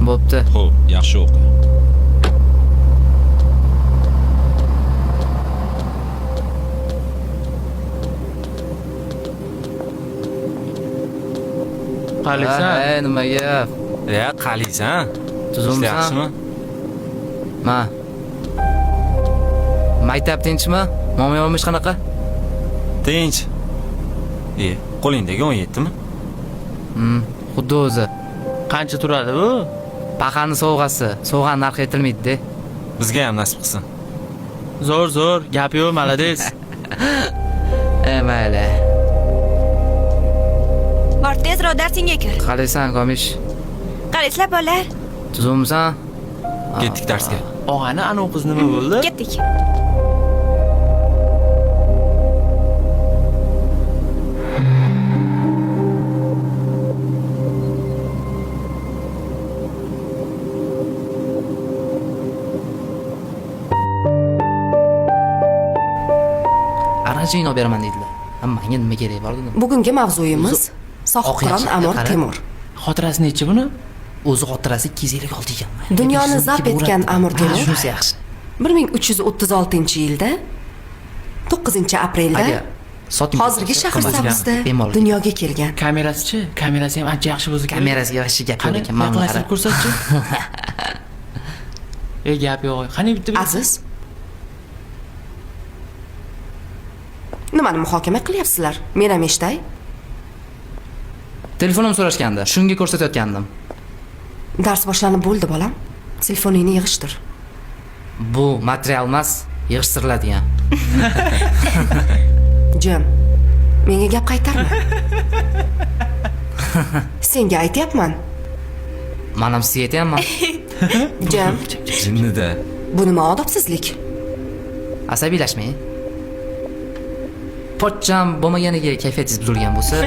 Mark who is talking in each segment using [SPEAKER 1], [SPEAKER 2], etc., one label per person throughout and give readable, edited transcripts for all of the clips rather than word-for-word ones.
[SPEAKER 1] bo'pti.
[SPEAKER 2] Xo'p, yaxshi o'qi.
[SPEAKER 3] Qalisan?
[SPEAKER 1] Nima gap?
[SPEAKER 2] Qalisan?
[SPEAKER 1] Tuzumsan?
[SPEAKER 2] Yaxshimi?
[SPEAKER 1] Ma. Maktab tinchmi? Mo'min qanaqa?
[SPEAKER 2] Tinch. Qo'lingdagi 17 mi?
[SPEAKER 1] Xuddi o'zi.
[SPEAKER 3] Qancha turadi bu?
[SPEAKER 1] Paqani sovg'asi. Sovg'ani narxi aytilmaydi-da.
[SPEAKER 2] Bizga ham nasib qilsin.
[SPEAKER 3] Zo'r, gap yo'q, malades.
[SPEAKER 1] Mayli.
[SPEAKER 4] Bor tezroq darsingga kir.
[SPEAKER 1] Qalaysan, Gomish?
[SPEAKER 4] Qaraysizlar bolalar?
[SPEAKER 1] Tuzumsan?
[SPEAKER 2] Ketdik darsga.
[SPEAKER 3] Og'ani anavi qiz nima bo'ldi?
[SPEAKER 4] Ketdik.
[SPEAKER 1] Aranjini olib beraman deydilar. Menga nima kerak bor dedim.
[SPEAKER 5] Bugungi mavzuyimiz Sohibqiron Amir Temur.
[SPEAKER 3] Xotirasi nechi buni?
[SPEAKER 1] O'zi xotirasi 256 ekan.
[SPEAKER 5] Dunyoni zabt etgan Amir Temur
[SPEAKER 1] Shunisi yaxshi.
[SPEAKER 5] 1336-yilda 9-aprelda hozirgi Shahrisabzda dunyoga kelgan.
[SPEAKER 3] Kamerasi-chi? Kamerasi ham ancha yaxshi bo'lsa kerak.
[SPEAKER 1] Kamerasiga yaxshi gap yo'q ekan.
[SPEAKER 3] Mana qilib ko'rsatchi. Gap yo'q. Qani bitta
[SPEAKER 5] Aziz, nimani muhokama qilyapsizlar? Men ham eshitay.
[SPEAKER 1] Telefonim so'rashganda, shunga ko'rsatayotgandim.
[SPEAKER 5] Dars boshlanib bo'ldi, bolam. Telefoningni yig'ishtir.
[SPEAKER 1] Bu material emas, yig'ishtiriladigan.
[SPEAKER 5] Jim, menga gap qaytarma. Senga aytyapman.
[SPEAKER 1] Men ham sizga aytyapman.
[SPEAKER 5] Jim,
[SPEAKER 2] Jinnida.
[SPEAKER 5] bu nima odobsizlik?
[SPEAKER 1] Asabiylashmang. Pochcham bo'lmaganiga kayfiyatingiz buzilgan bo'lsa,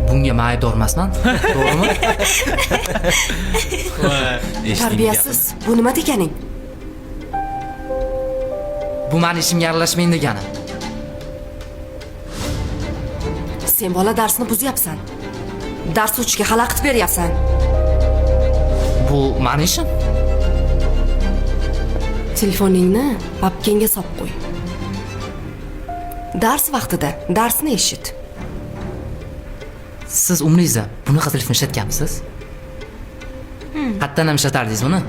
[SPEAKER 1] bunga men aybdor emasman. To'g'rimi?
[SPEAKER 5] Tarbiyasiz. Bu nima deganing?
[SPEAKER 1] Bu meni ishimga aralashmang degani.
[SPEAKER 5] Sen bola darsni buzyapsan. Dars o'tishga xalaqit beryapsan.
[SPEAKER 1] Bu meni ishim.
[SPEAKER 5] Telefoningni papkangga solib qo'y. Dars vaqtida darsni eshit.
[SPEAKER 1] Siz umringizda bunaqa telefon ishlatganmisiz? Qatdan ham ishlatardingiz buni?